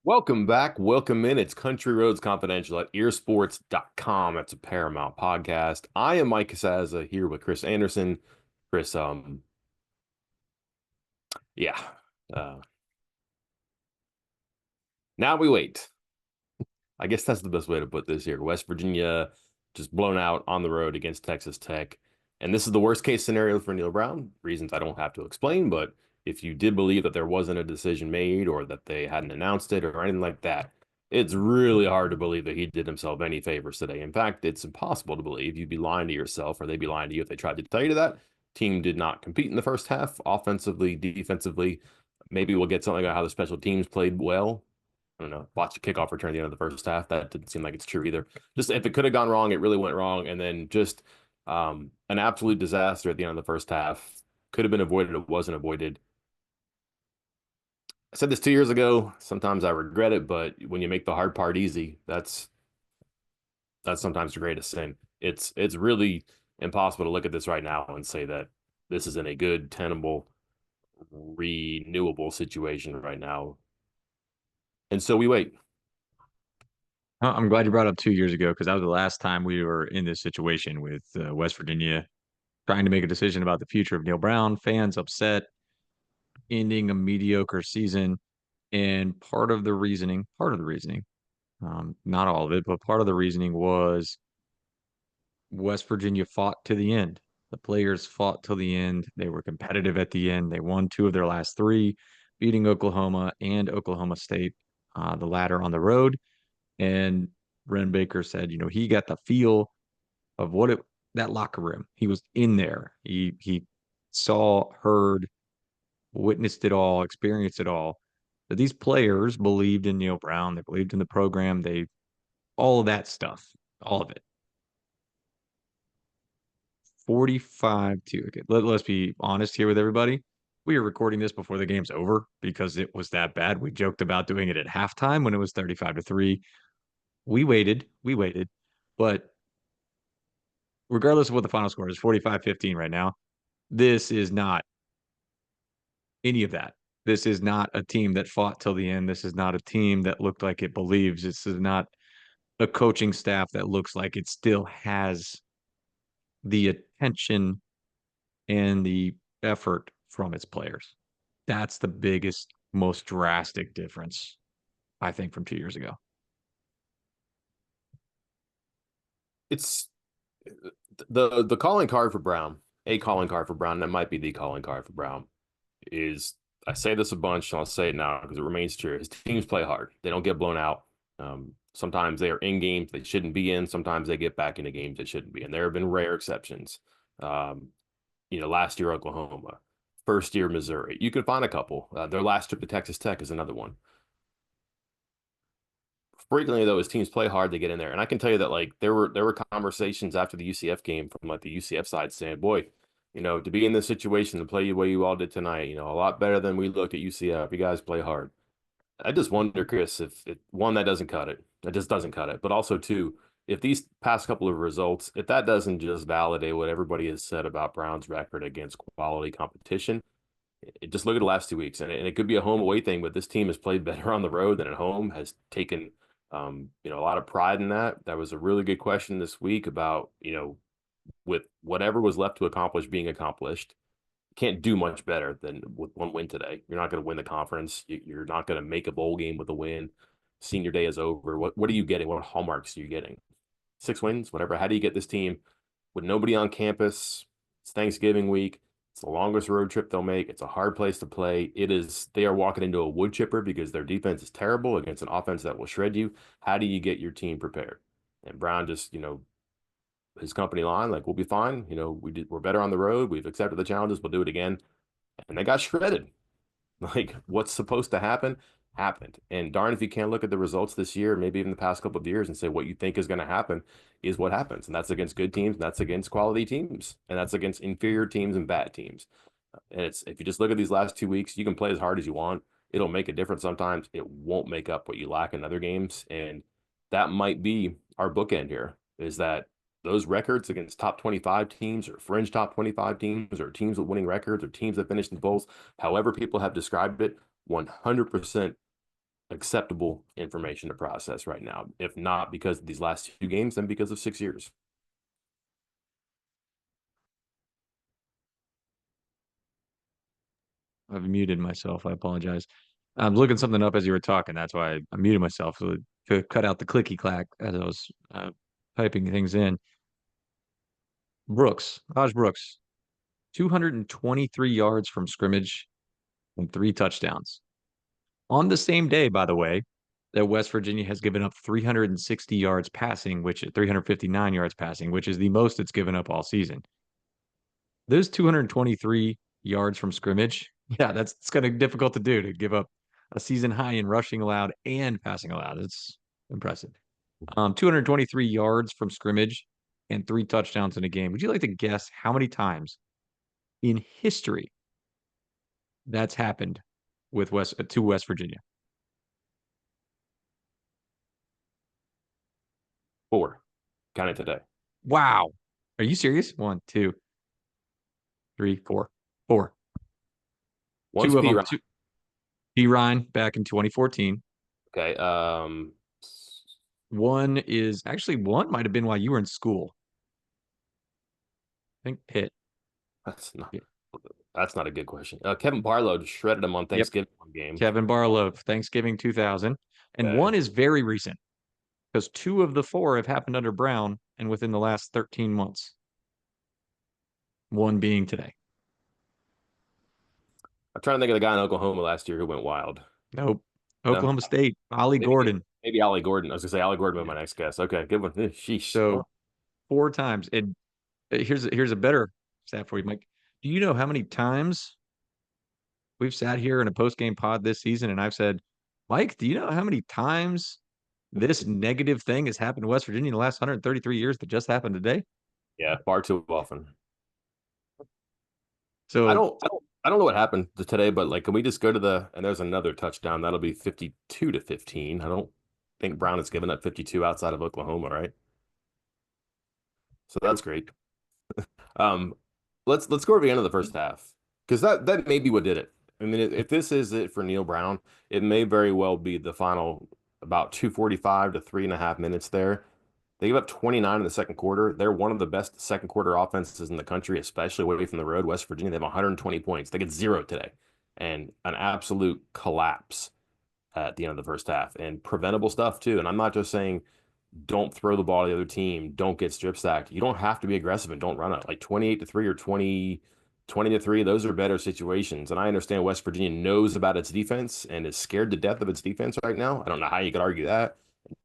Welcome back. Welcome in. It's Country Roads Confidential at earsports.com. It's a Paramount podcast. I am Mike Casaza here with Chris Anderson. Chris, yeah. Uh, Now we wait. I guess that's the best way to put this here. West Virginia just blown out on the road against Texas Tech. And this is the worst case scenario for Neal Brown. Reasons I don't have to explain, but if you did believe that there wasn't a decision made or that they hadn't announced it or anything like that, it's really hard to believe that he did himself any favors today. In fact, it's impossible to believe. You'd be lying to yourself, or they'd be lying to you if they tried to tell you that. Team did not compete in the first half, offensively, defensively. Maybe we'll get something about how the special teams played well. I don't know, watch a kickoff return at the end of the first half. That didn't seem like it's true either. Just if it could have gone wrong, it really went wrong. And then just an absolute disaster at the end of the first half. Could have been avoided. It wasn't avoided. I said this 2 years ago. Sometimes I regret it, but when you make the hard part easy, that's sometimes the greatest sin. It's really impossible to look at this right now and say that this is in a good, tenable, renewable situation right now. And so we wait. I'm glad you brought up 2 years ago because that was the last time we were in this situation with West Virginia trying to make a decision about the future of Neal Brown, fans upset, ending a mediocre season. And part of the reasoning, not all of it, but part of the reasoning was West Virginia fought to the end. The players fought till the end. They were competitive at the end. They won two of their last three, beating Oklahoma and Oklahoma State, the latter on the road. And Ren Baker said, he got the feel of that locker room. He was in there. He saw, heard, witnessed it all, experienced it all. That these players believed in Neal Brown. They believed in the program. They all of that stuff, all of it. 45 to okay, let's be honest here with everybody. We are recording this before the game's over because it was that bad. We joked about doing it at halftime when it was 35-3. We waited, but regardless of what the final score is, 45-15 right now. This is not any of that. This is not a team that fought till the end. This is not a team that looked like it believes. This is not a coaching staff that looks like it still has the attention and the effort from its players. That's the biggest, most drastic difference, I think, from 2 years ago. It's the calling card for Brown, a calling card for Brown, that might be the calling card for Brown, is I say this a bunch, and I'll say it now because it remains true. His teams play hard. They don't get blown out. Sometimes they are in games they shouldn't be in. Sometimes they get back into games they shouldn't be. And there have been rare exceptions. Um, last year, Oklahoma, first year, Missouri. You can find a couple. Their last trip to Texas Tech is another one. Frequently though, his teams play hard to get in there, and I can tell you that like there were conversations after the UCF game from like the UCF side saying, "Boy, to be in this situation to play the way you all did tonight, a lot better than we look at UCF. You guys play hard." I just wonder, Chris, if one, that doesn't cut it. That just doesn't cut it. But also two, if these past couple of results, if that doesn't just validate what everybody has said about Brown's record against quality competition, just look at the last 2 weeks, and it could be a home away thing, but this team has played better on the road than at home, has taken a lot of pride in that. That was a really good question this week about, with whatever was left to accomplish being accomplished, you can't do much better than with one win today. You're not going to win the conference. You're not going to make a bowl game with a win. Senior day is over. What are you getting? What hallmarks are you getting? 6 wins, whatever. How do you get this team with nobody on campus? It's Thanksgiving week. It's the longest road trip they'll make. It's a hard place to play. They are walking into a wood chipper because their defense is terrible against an offense that will shred you. How do you get your team prepared? And Brown just, his company line, like, we'll be fine. We're better on the road. We've accepted the challenges. We'll do it again. And they got shredded. Like, what's supposed to happen happened. And darn if you can't look at the results this year, maybe even the past couple of years, and say what you think is going to happen is what happens. And that's against good teams, and that's against quality teams, and that's against inferior teams and bad teams. And it's, if you just look at these last 2 weeks, you can play as hard as you want. It'll make a difference sometimes. It won't make up what you lack in other games. And that might be our bookend here, is that those records against top 25 teams or fringe top 25 teams or teams with winning records or teams that finished in bowls, however people have described it, 100% acceptable information to process right now. If not because of these last 2 games, then because of 6 years. I've muted myself. I apologize. I'm looking something up as you were talking. That's why I muted myself so to cut out the clicky clack as I was typing things in. Raj Brooks, 223 yards from scrimmage and 3 touchdowns. On the same day, by the way, that West Virginia has given up 360 yards passing, which 359 yards passing, which is the most it's given up all season. Those 223 yards from scrimmage, yeah, that's it's kind of difficult to do to give up a season high in rushing allowed and passing allowed. It's impressive. 223 yards from scrimmage and 3 touchdowns in a game. Would you like to guess how many times in history that's happened with West Virginia? 4. Count it today. Wow. Are you serious? One, two, three, four, four. Once Two of P. them. Two. P. Ryan back in 2014. Okay. One is actually one might have been while you were in school. I think Pitt. That's not Yeah. that's not a good question. Kevin Barlow just shredded him on Yep. Thanksgiving one game. Kevin Barlow, Thanksgiving 2000. And Okay. one is very recent because two of the four have happened under Brown and within the last 13 months. One being today. I'm trying to think of the guy in Oklahoma last year who went wild. Nope. No, Oklahoma State, Ollie maybe Gordon. maybe Ollie Gordon. I was gonna say Ollie Gordon was Yeah. my next guess. Okay, good one. Sheesh. So 4 times. And here's a better stat for you, Mike. Do you know how many times we've sat here in a post game pod this season and I've said, Mike, do you know how many times this negative thing has happened to West Virginia in the last 133 years that just happened today? Yeah, far too often. I So don't, I don't, I don't know what happened today, but like, can we just go to the and there's another touchdown that'll be 52-15. I don't think Brown has given up 52 outside of Oklahoma, right? So that's great. Um, let's go to the end of the first half because that may be what did it. I mean, if this is it for Neal Brown, it may very well be the final about 2:45 to 3.5 minutes there. They gave up 29 in the second quarter. They're one of the best second quarter offenses in the country, especially away from the road. West Virginia, they have 120 points. They get 0 today, and an absolute collapse at the end of the first half, and preventable stuff too. And I'm not just saying don't throw the ball to the other team, don't get strip sacked. You don't have to be aggressive and don't run it. Like 28-3 or 20-3, those are better situations. And I understand West Virginia knows about its defense and is scared to death of its defense right now. I don't know how you could argue that.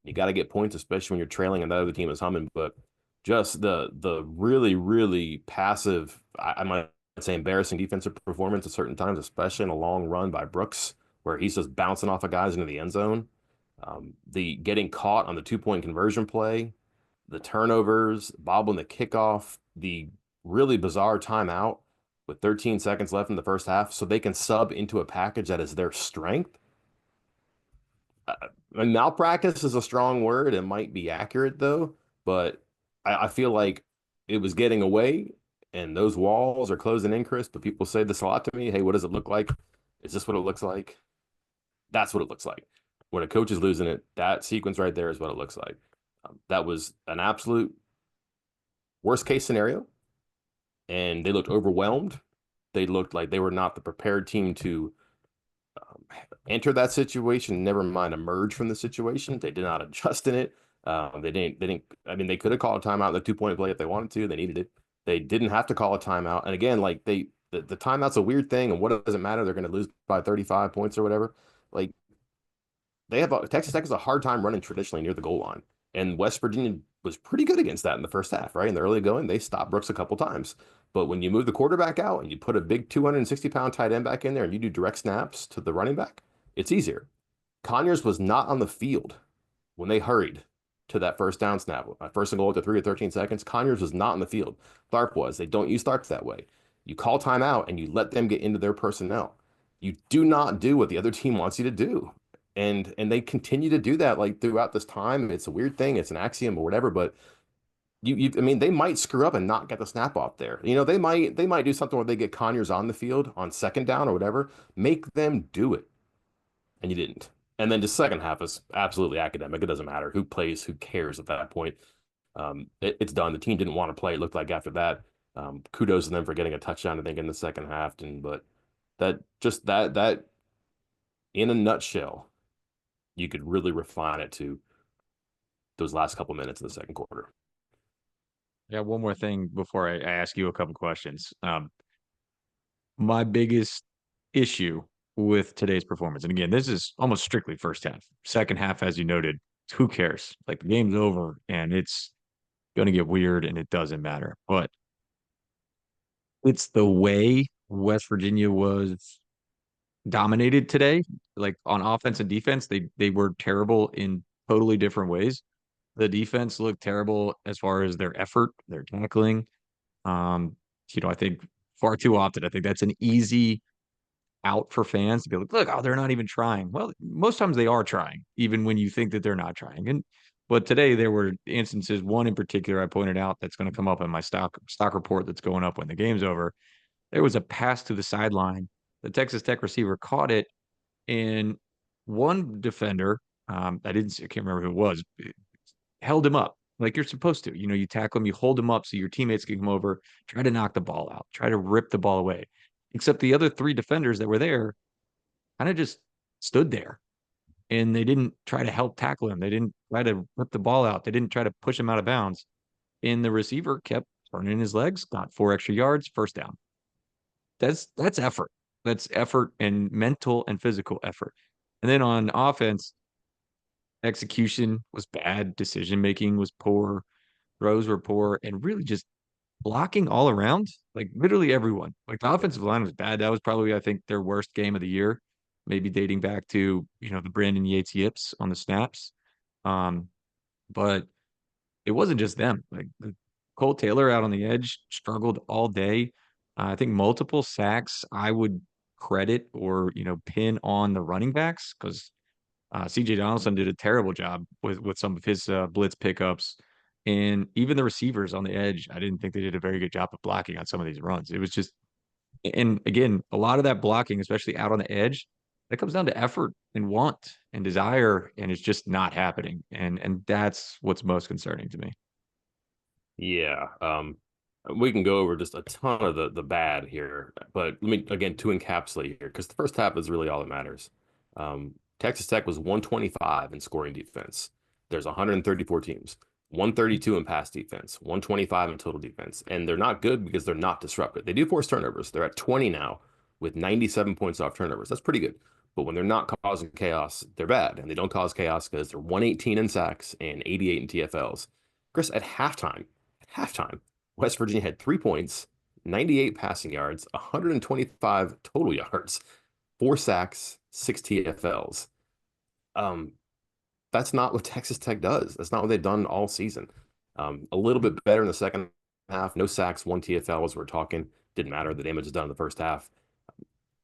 You got to get points, especially when you're trailing and the other team is humming. But just the really, really passive, I might say embarrassing defensive performance at certain times, especially in a long run by Brooks, where he's just bouncing off of guys into the end zone. The getting caught on the 2-point conversion play, the turnovers, bobbling the kickoff, the really bizarre timeout with 13 seconds left in the first half, so they can sub into a package that is their strength. Uh, Malpractice is a strong word. It might be accurate though, but I feel like it was getting away, and those walls are closing in, Chris. But people say this a lot to me. Hey, what does it look like? Is this what it looks like? That's what it looks like. When a coach is losing it, that sequence right there is what it looks like. That was an absolute worst case scenario, and they looked overwhelmed. They looked like they were not the prepared team to um, enter that situation. Never mind emerge from the situation. They did not adjust in it. They didn't. They didn't. I mean, they could have called a timeout in the 2-point play if they wanted to. They needed it. They didn't have to call a timeout. And again, like the timeout's a weird thing. And what does it matter? They're going to lose by 35 points or whatever. Like Texas Tech has a hard time running traditionally near the goal line, and West Virginia was pretty good against that in the first half. Right in the early going, they stopped Brooks a couple times, but when you move the quarterback out and you put a big 260-pound tight end back in there and you do direct snaps to the running back, it's easier. Conyers was not on the field when they hurried to that first down snap. First and goal at the 3 or 13 seconds. Conyers was not on the field. Tharp was. They don't use Tharp that way. You call timeout and you let them get into their personnel. You do not do what the other team wants you to do. And they continue to do that like throughout this time. It's a weird thing. It's an axiom or whatever, but I mean, they might screw up and not get the snap off there. They might do something where they get Conyers on the field on second down or whatever. Make them do it. And you didn't. And then the second half is absolutely academic. It doesn't matter who plays, who cares at that point. It's done. The team didn't want to play. It looked like after that. Kudos to them for getting a touchdown, I think, in the second half. And but that in a nutshell, you could really refine it to those last couple minutes in the second quarter. Yeah, one more thing before I ask you a couple questions. My biggest issue with today's performance, and again, this is almost strictly first half. Second half, as you noted, who cares? Like the game's over and it's going to get weird and it doesn't matter. But it's the way West Virginia was dominated today, like on offense and defense. They were terrible in totally different ways. The defense looked terrible as far as their effort, their tackling. Um, I think far too often, I think that's an easy out for fans to be like, look, oh, they're not even trying. Well, most times they are trying, even when you think that they're not trying. And but today there were instances, one in particular I pointed out that's going to come up in my stock report that's going up when the game's over. There was a pass to the sideline. The Texas Tech receiver caught it, and one defender, I can't remember who it was, held him up like you're supposed to. You tackle him, you hold him up so your teammates can come over, try to knock the ball out, try to rip the ball away. Except the other three defenders that were there kind of just stood there and they didn't try to help tackle him. They didn't try to rip the ball out. They didn't try to push him out of bounds. And the receiver kept turning his legs, got 4 extra yards, first down. That's effort. That's effort and mental and physical effort. And then on offense, execution was bad, decision making was poor, throws were poor, and really just blocking all around, like literally everyone. Like the offensive line was bad. That was probably, I think, their worst game of the year, maybe dating back to, the Brandon Yates yips on the snaps. Um, but it wasn't just them. Like Cole Taylor out on the edge struggled all day. I think multiple sacks I would credit or, pin on the running backs because CJ Donaldson did a terrible job with some of his blitz pickups. And even the receivers on the edge, I didn't think they did a very good job of blocking on some of these runs. It was just, and again, a lot of that blocking, especially out on the edge, that comes down to effort and want and desire, and it's just not happening. And that's what's most concerning to me. Yeah. We can go over just a ton of the bad here, but let me again to encapsulate here because the first half is really all that matters. Texas Tech was 125 in scoring defense. There's 134 teams, 132 in pass defense, 125 in total defense, and they're not good because they're not disruptive. They do force turnovers. They're at 20 now with 97 points off turnovers. That's pretty good. But when they're not causing chaos, they're bad, and they don't cause chaos because they're 118 in sacks and 88 in TFLs. Chris, at halftime, West Virginia had 3 points, 98 passing yards, 125 total yards, 4 sacks, 6 TFLs. Um, that's not what Texas Tech does. That's not what they've done all season. A little bit better in the second half. No sacks, 1 TFL as we're talking. Didn't matter. The damage is done in the first half.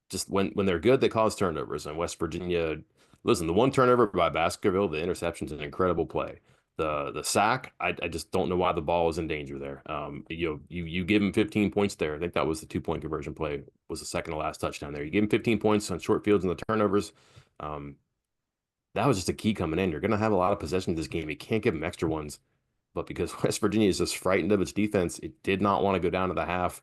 Just when they're good, they cause turnovers. And West Virginia, listen, the one turnover by Baskerville, the interception's an incredible play. The sack, I just don't know why the ball is in danger there. You give him 15 points there. I think that was the 2 point conversion play, was the second to last touchdown there. You give him 15 points on short fields and the turnovers. Um, that was just a key coming in. You're going to have a lot of possession in this game. You can't give them extra ones. But because West Virginia is just frightened of its defense, it did not want to go down to the half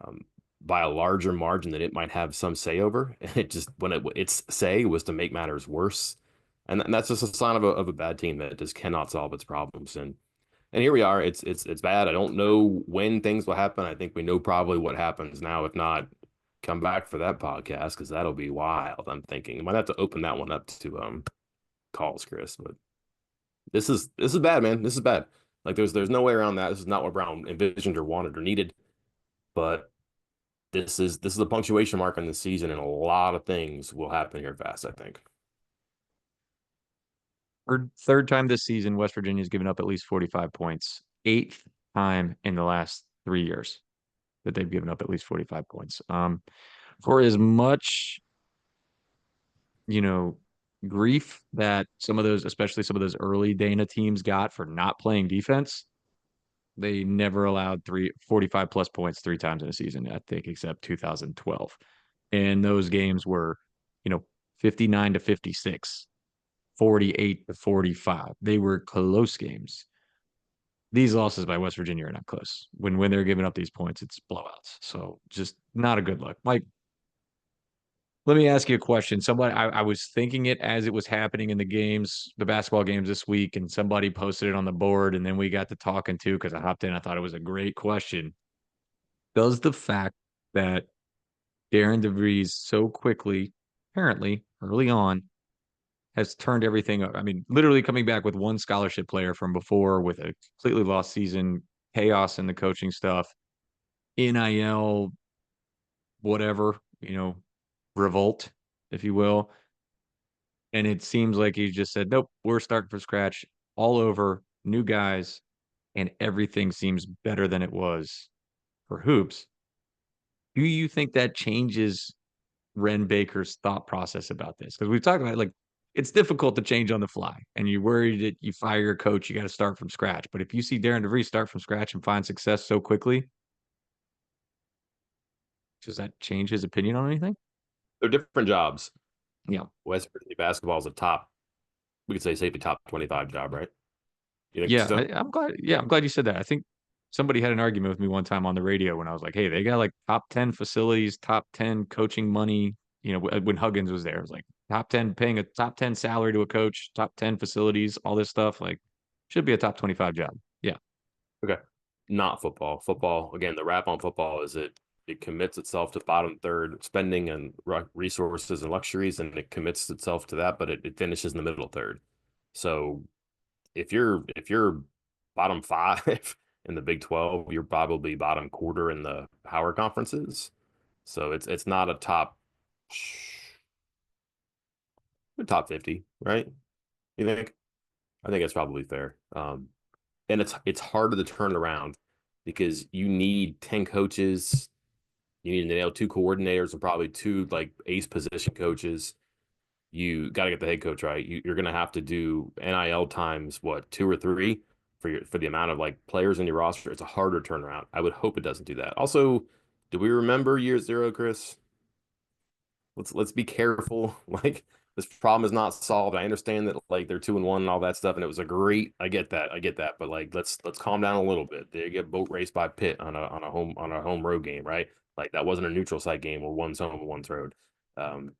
um, by a larger margin that it might have some say over. And it just, when its say was to make matters worse. And that's just a sign of a bad team that just cannot solve its problems. And here we are. It's bad. I don't know when things will happen. I think we know probably what happens now. If not, come back for that podcast because that'll be wild. I'm thinking I might have to open that one up to calls, Chris. But this is bad, man. This is bad. Like there's no way around that. This is not what Brown envisioned or wanted or needed. But this is a punctuation mark in the season, and a lot of things will happen here fast, I think. Third time this season, West Virginia's given up at least 45 points. Eighth time in the last 3 years that they've given up at least 45 points. For as much, you know, grief that some of those, especially some of those early Dana teams got for not playing defense, they never allowed 45 plus points 3 times in a season, I think, except 2012. And those games were, you know, 59 to 56. 48-45. They were close games. These losses by West Virginia are not close. When they're giving up these points, it's blowouts. So just not a good look. Mike, let me ask you a question. Somebody, I was thinking it as it was happening in the games, the basketball games this week, and somebody posted it on the board, and then we got to talking too because I hopped in. I thought it was a great question. Does the fact that Darren DeVries so quickly, apparently early on, has turned everything up? I mean, literally coming back with one scholarship player from before with a completely lost season, chaos in the coaching stuff, NIL, whatever, revolt, if you will. And it seems like he just said, nope, we're starting from scratch all over, new guys, and everything seems better than it was for hoops. Do you think that changes Ren Baker's thought process about this? Because we've talked about it, like it's difficult to change on the fly, and you're worried that you fire your coach, you got to start from scratch. But if you see Darren DeVries start from scratch and find success so quickly, does that change his opinion on anything? They're different jobs. Yeah. West Virginia basketball is a top, we could say safety top 25 job, right? You think Yeah, so? I'm glad. Yeah, I'm glad you said that. I think somebody had an argument with me one time on the radio when I was like, "Hey, they got like top 10 facilities, top 10 coaching money." When Huggins was there, it was like top 10 paying a top 10 salary to a coach, top 10 facilities, all this stuff. Like, should be a top 25 job. Yeah, Okay. Not football. Football, again, the wrap on football is it commits itself to bottom third spending and resources and luxuries, and it commits itself to that, but it finishes in the middle third. So if you're bottom five in the Big 12, you're probably bottom quarter in the power conferences. So it's not a top 50, right? You think? I think it's probably fair. And it's harder to turn around because you need 10 coaches, you need to nail two coordinators and probably two like ace position coaches. You got to get the head coach right. You're going to have to do NIL times what, two or three for the amount of like players in your roster. It's a harder turnaround. I would hope it doesn't do that. Also, do we remember year zero, Chris? Let's be careful. Like this problem is not solved. I understand that like they're 2-1 and all that stuff, and it was a great. I get that. I get that. But like let's calm down a little bit. They get boat raced by Pitt on a home road game, right? Like that wasn't a neutral site game where one's home and one's road. Um,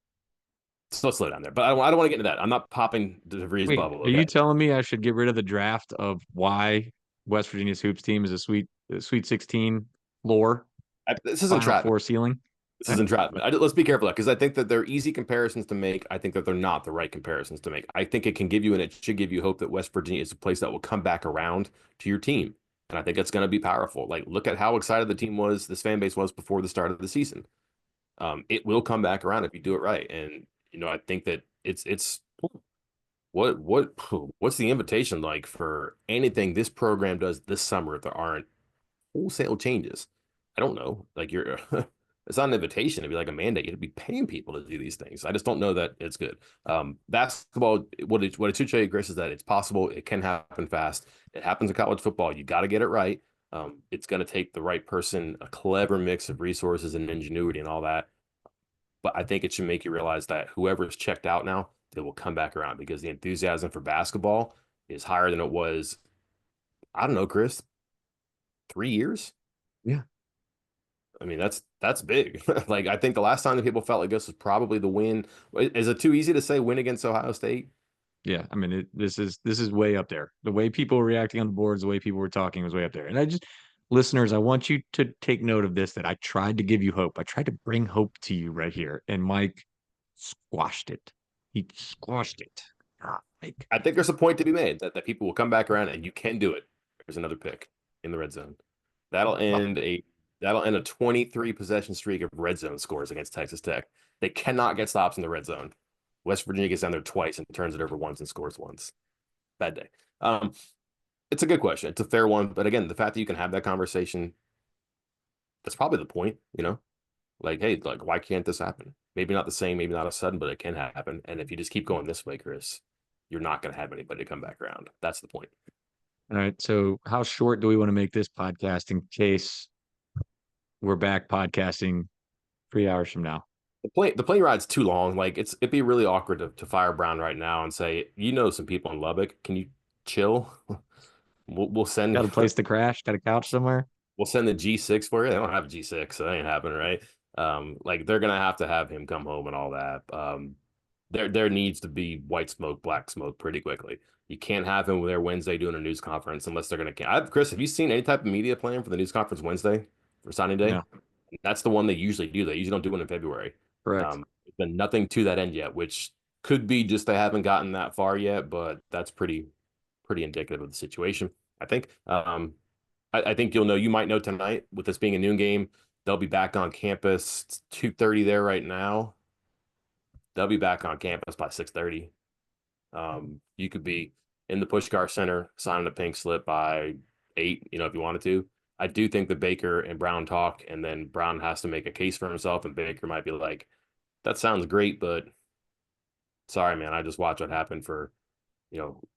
so let's slow down there. But I don't want to get into that. I'm not popping DeVries wait, bubble. are Okay. you telling me I should get rid of the draft of why West Virginia's hoops team is a Sweet 16 floor, This isn't Final entrapment. Four ceiling? This Eh? is entrapment. Let's be careful because I think that they're easy comparisons to make. I think that they're not the right comparisons to make. I think it can give you and it should give you hope that West Virginia is a place that will come back around to your team. And I think it's going to be powerful. Like, look at how excited the team was, this fan base was before the start of the season. It will come back around if you do it right. And, I think that it's what's the invitation like for anything this program does this summer if there aren't wholesale changes? I don't know. Like you're it's not an invitation, it'd be like a mandate. You'd be paying people to do these things. I just don't know that it's good. Basketball, what it should show you, Chris, is that it's possible, it can happen fast. It happens in college football. You got to get it right. It's going to take the right person, a clever mix of resources and ingenuity and all that. But I think it should make you realize that whoever is checked out now, they will come back around because the enthusiasm for basketball is higher than it was, I don't know, Chris, 3 years. Yeah. I mean, that's big. Like I think the last time that people felt like this was probably the win. Is it too easy to say win against Ohio State? Yeah, I mean, this is way up there. The way people were reacting on the boards, the way people were talking was way up there. And listeners, I want you to take note of this, that I tried to give you hope. I tried to bring hope to you right here, and Mike squashed it. He squashed it. Mike. I think there's a point to be made that people will come back around and you can do it. There's another pick in the red zone. That'll Well, end a that'll end a 23 possession streak of red zone scores against Texas Tech. They cannot get stops in the red zone. West Virginia gets down there twice and turns it over once and scores once. Bad day. Um, it's a good question. It's a fair one. But again, the fact that you can have that conversation, that's probably the point. Like, hey, like, why can't this happen? Maybe not the same, maybe not a sudden, but it can happen. And if you just keep going this way, Chris, you're not going to have anybody come back around. That's the point. all right. So, how short do we want to make this podcast in case we're back podcasting 3 hours from now? The plane ride's too long. Like it'd be really awkward to fire Brown right now and say, you know, some people in Lubbock, can you chill? We'll send Got a place to crash? Got a couch somewhere? we'll send the G6 for you. They don't have a G6, so that ain't happening, right? Like they're gonna have to have him come home and all that. There needs to be white smoke, black smoke pretty quickly. You can't have him there Wednesday doing a news conference unless they're gonna. Chris, have you seen any type of media plan for the news conference Wednesday for signing day? No, That's the one they usually do. They usually don't do one in February. correct. There's been nothing to that end yet, which could be just they haven't gotten that far yet, but that's pretty indicative of the situation, I think. I think you'll know. You might know tonight with this being a noon game. They'll be back on campus. It's 2:30 there right now. They'll be back on campus by 6:30. You could be in the Pushkar Center signing a pink slip by 8, if you wanted to. I do think that Baker and Brown talk, and then Brown has to make a case for himself, and Baker might be like, that sounds great, but sorry, man, I just watched what happened for,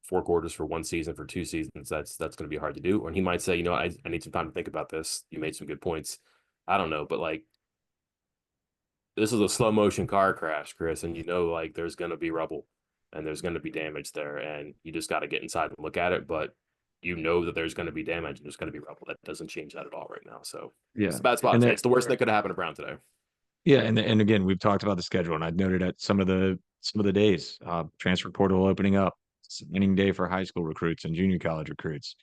4 quarters for one season, for 2 seasons. That's going to be hard to do. Or he might say, I need some time to think about this. You made some good points. I don't know, but like this is a slow motion car crash, Chris, and like there's going to be rubble and there's going to be damage there, and you just got to get inside and look at it. But you know that there's going to be damage and there's going to be rubble. That doesn't change that at all right now. So it's Yeah. a bad spot And today. that, It's the worst thing that could have happened to Brown today. yeah, and again, we've talked about the schedule, and I've noted at some of the days, transfer portal opening up, signing day for high school recruits and junior college recruits.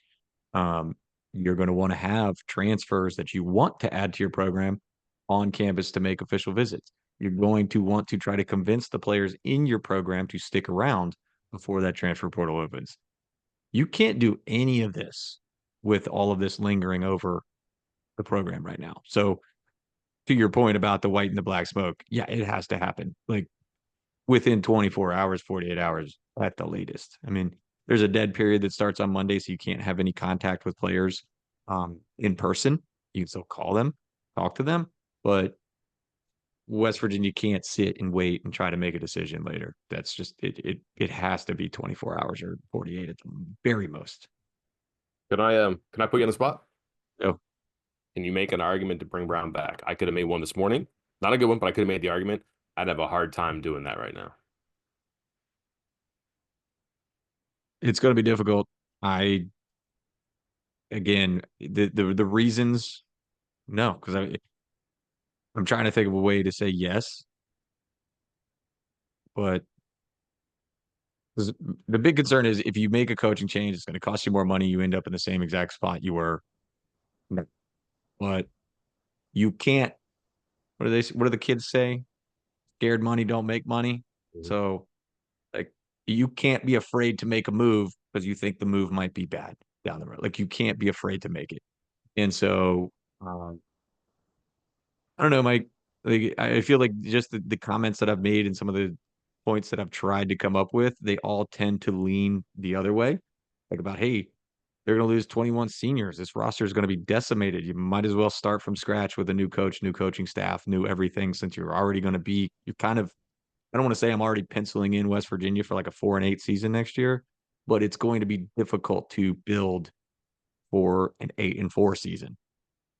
Um, you're going to want to have transfers that you want to add to your program on campus to make official visits. You're going to want to try to convince the players in your program to stick around before that transfer portal opens. You can't do any of this with all of this lingering over the program right now. So, to your point about the white and the black smoke, yeah, it has to happen. Like within 24 hours, 48 hours at the latest. I mean, there's a dead period that starts on Monday, so you can't have any contact with players in person. You can still call them, talk to them, but West Virginia can't sit and wait and try to make a decision later. That's just it has to be 24 hours or 48 at the very most. Can I put you on the spot? So Can you make an argument to bring Brown back? I could have made one this morning. Not a good one, but I could have made the argument. I'd have a hard time doing that right now. it's going to be difficult. I again the reasons no, because I'm trying to think of a way to say yes, but the big concern is if you make a coaching change, it's going to cost you more money. You end up in the same exact spot you were. No. But you can't. What do the kids say? Scared money don't make money. Mhm. So like you can't be afraid to make a move because you think the move might be bad down the road. Like you can't be afraid to make it. And so um, I don't know, Mike. Like I feel like just the comments that I've made and some of the points that I've tried to come up with, they all tend to lean the other way. Like about, hey, they're going to lose 21 seniors. This roster is going to be decimated. You might as well start from scratch with a new coach, new coaching staff, new everything, since you're already going to be, you kind of, I don't want to say I'm already penciling in West Virginia for like a 4-8 season next year, but it's going to be difficult to build for an 8-4 season,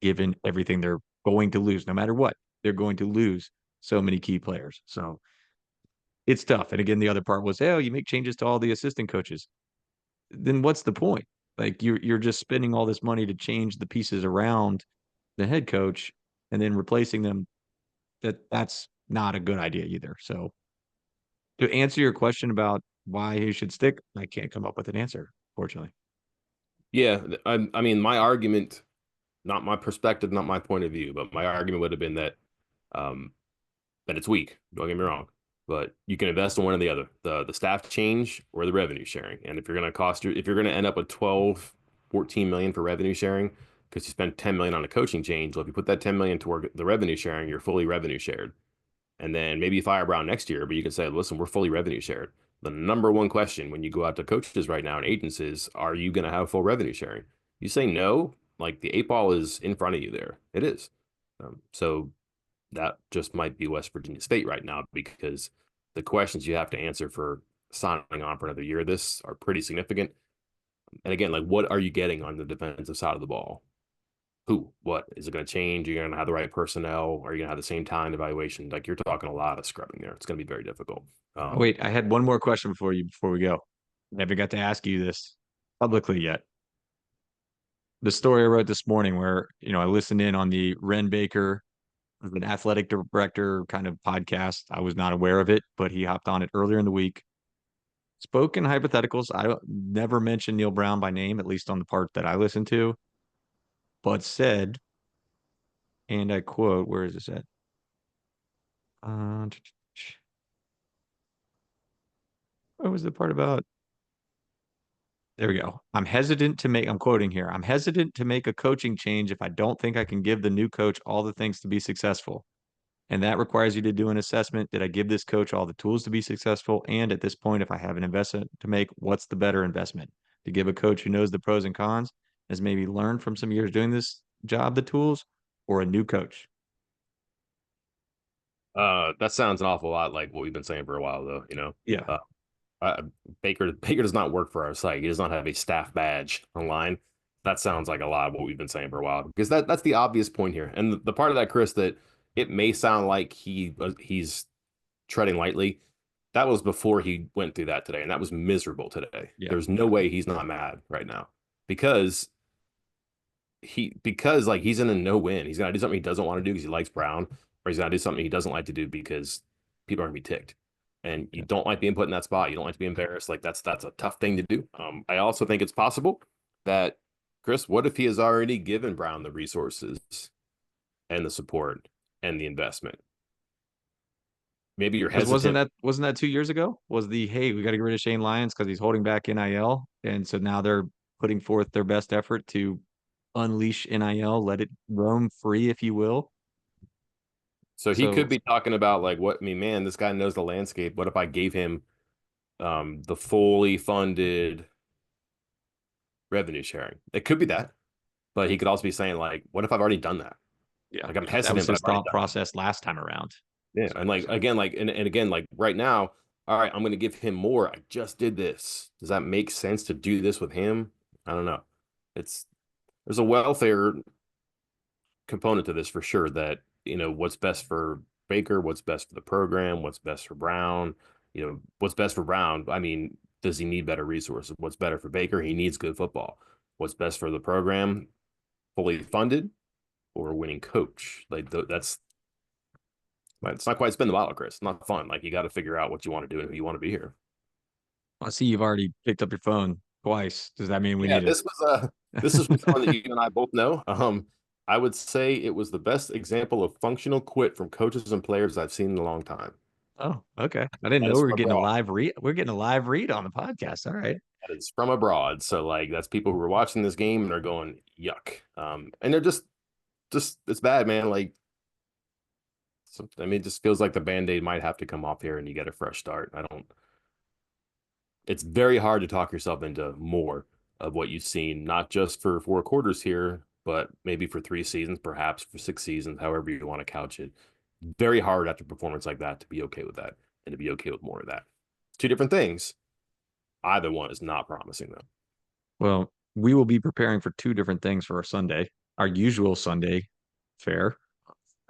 given everything they're going to lose, no matter what. They're going to lose so many key players. So it's tough. And again, the other part was, oh, you make changes to all the assistant coaches. Then what's the point? Like you're just spending all this money to change the pieces around the head coach and then replacing them. That's not a good idea either. So to answer your question about why he should stick, I can't come up with an answer, fortunately. Yeah, I mean, my argument, not my perspective, not my point of view, but my argument would have been um, that it's weak. Don't get me wrong, but you can invest in one or the other, the staff change or the revenue sharing. And if you're going to end up with 12, 14 million for revenue sharing, because you spent 10 million on a coaching change, well, if you put that 10 million toward the revenue sharing, you're fully revenue shared. And then maybe you fire Brown next year, but you can say, listen, we're fully revenue shared. The number one question when you go out to coaches right now and agents is, are you going to have full revenue sharing? You say no, like the eight ball is in front of you there. It is. So that just might be West Virginia State right now because the questions you have to answer for signing on for another year of this are pretty significant. And again, like what are you getting on the defensive side of the ball? Who? What? Is it going to change? Are you going to have the right personnel? Are you going to have the same time evaluation? Like you're talking a lot of scrubbing there. It's going to be very difficult. Oh, wait, I had one more question before we go. Never got to ask you this publicly yet. The story I wrote this morning where, I listened in on the Ren Baker, an athletic director kind of podcast. I was not aware of it, but he hopped on it earlier in the week. Spoke in hypotheticals. I never mentioned Neal Brown by name, at least on the part that I listened to, but said, and I quote, where is this at? Uh, what was the part about? There we go. I'm quoting here. I'm hesitant to make a coaching change if I don't think I can give the new coach all the things to be successful. And that requires you to do an assessment. Did I give this coach all the tools to be successful? And at this point, if I have an investment to make, what's the better investment? To give a coach who knows the pros and cons, has maybe learned from some years doing this job, the tools, or a new coach? That sounds an awful lot like what we've been saying for a while, though. Yeah. Uh, Baker does not work for our site. He does not have a staff badge online. That sounds like a lot of what we've been saying for a while because that's the obvious point here. And the part of that, Chris, that it may sound like he's treading lightly. That was before he went through that today, and that was miserable today. Yeah. There's no way he's not mad right now because because like he's in a no win. He's gonna do something he doesn't want to do because he likes Brown, or he's gonna do something he doesn't like to do because people are gonna be ticked. And you Yeah. don't like being put in that spot. You don't like to be embarrassed. Like that's a tough thing to do. I also think it's possible that Chris, what if he has already given Brown the resources and the support and the investment? Maybe you're Because wasn't hesitant. that 2 years ago? Was the hey, we got to get rid of Shane Lyons because he's holding back NIL, and so now they're putting forth their best effort to unleash NIL, let it roam free, if you will. So he So could be talking about like what I mean, man, this guy knows the landscape. What if I gave him the fully funded revenue sharing? It could be that, but he could also be saying like, what if I've already done that? yeah, Like I'm that was hesitant, but his I've already thought done it. process last time around. Yeah, So, and like again, like and again, like right now, all right, I'm going to give him more. I just did this. Does that make sense to do this with him? I don't know. It's there's a welfare component to this for sure. That what's best for Baker, what's best for the program, what's best for Brown. What's best for Brown. I mean, does he need better resources? What's better for Baker? He needs good football. What's best for the program? Fully funded or a winning coach? Like that's it's not quite spin the bottle, Chris. It's not fun. Like you got to figure out what you want to do and who you want to be here. I see you've already picked up your phone twice. Does that mean we Yeah, need this is from someone that to? you and I both know. I would say it was the best example of functional quit from coaches and players I've seen in a long time. Oh, okay. I didn't That know is we from were getting a abroad. live read. We're getting a live read on the podcast. All right. That is from abroad. So like that's people who are watching this game and are going yuck. And they're just it's bad, man. Like I mean, it just feels like the band-aid might have to come off here and you get a fresh start. I don't it's very hard to talk yourself into more of what you've seen, not just for 4 quarters here, but maybe for 3 seasons, perhaps for 6 seasons, however you want to couch it. Very hard after a performance like that to be okay with that and to be okay with more of that. Two different things. Either one is not promising though. Well, we will be preparing for two different things for our Sunday. Our usual Sunday fare,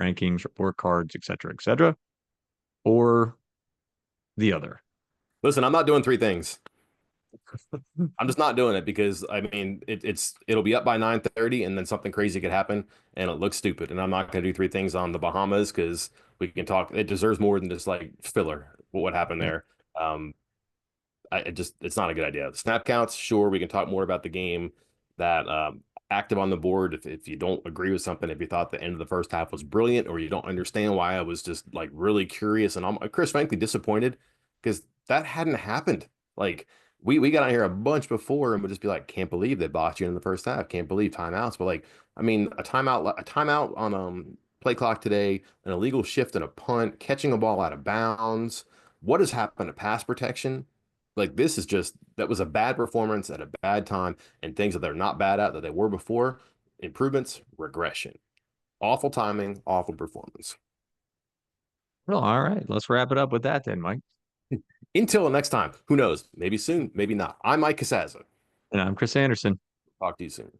rankings, report cards, et cetera, or the other. Listen, I'm not doing 3 things. I'm just not doing it because I mean it'll be up by 9:30 and then something crazy could happen and it looks stupid. And I'm not gonna do 3 things on the Bahamas because we can talk it deserves more than just like filler what happened Yeah. there. Um, it's not a good idea. Snap counts, sure, we can talk more about the game. That active on the board. If you don't agree with something, if you thought the end of the first half was brilliant, or you don't understand why I was just like really curious and I'm Chris, frankly, disappointed because that hadn't happened. Like we got on here a bunch before and would just be like, can't believe they boxed you in the first half. Can't believe timeouts. But like, I mean, a timeout on play clock today, an illegal shift and a punt, catching a ball out of bounds. What has happened to pass protection? Like this is just that was a bad performance at a bad time, and things that they're not bad at that they were before. Improvements, regression. Awful timing, awful performance. Well, all right. Let's wrap it up with that then, Mike. Until next time, who knows? Maybe soon, maybe not. I'm Mike Casaza. And I'm Chris Anderson. Talk to you soon.